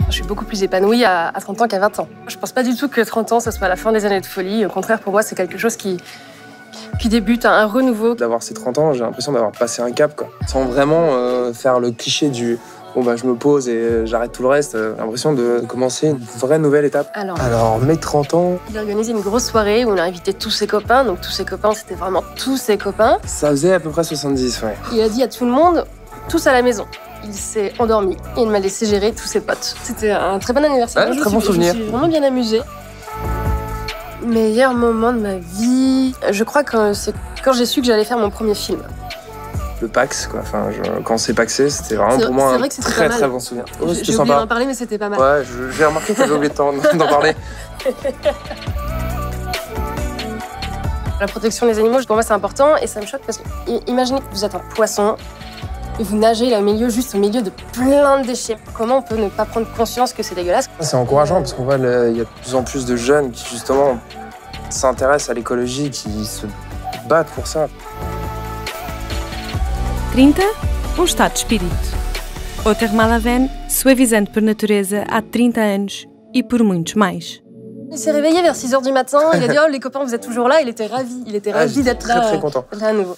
Je suis beaucoup plus épanouie à 30 ans qu'à 20 ans. Je pense pas du tout que 30 ans, ça soit la fin des années de folie. Au contraire, pour moi, c'est quelque chose qui débute, un renouveau. D'avoir ces 30 ans, j'ai l'impression d'avoir passé un cap, quoi. Sans vraiment faire le cliché du « bon, bah, je me pose et j'arrête tout le reste ». J'ai l'impression de commencer une vraie nouvelle étape. Alors mes 30 ans... Il a organisé une grosse soirée où on a invité tous ses copains. Donc tous ses copains, c'était vraiment tous ses copains. Ça faisait à peu près 70, ouais. Il a dit à tout le monde, tous à la maison. Il s'est endormi et il m'a laissé gérer tous ses potes. C'était un très bon anniversaire. Ouais, très bon souvenir. Je me suis vraiment bien amusée. Meilleur moment de ma vie, je crois que c'est quand j'ai su que j'allais faire mon premier film. Le Pax, quoi. Enfin, quand c'est paxé, c'était vraiment pour moi un très bon souvenir. Oh, j'ai oublié d'en parler, mais c'était pas mal. Ouais, j'ai remarqué que j'avais oublié d'en parler. La protection des animaux, pour moi, c'est important et ça me choque parce que imaginez que vous êtes un poisson et vous nagez là, juste au milieu de plein de déchets. Comment on peut ne pas prendre conscience que c'est dégueulasse? C'est encourageant parce qu'on voit il y a de plus en plus de jeunes qui justement s'intéressent à l'écologie, qui se battent pour ça. 30, estado de espírito. Outra Malaven, suavizante por natureza há 30 anos e por muitos mais. Il s'est réveillé vers 6h du matin, il a dit « Oh, les copains, vous êtes toujours là ». Il était ravi d'être là, très content. Là à nouveau.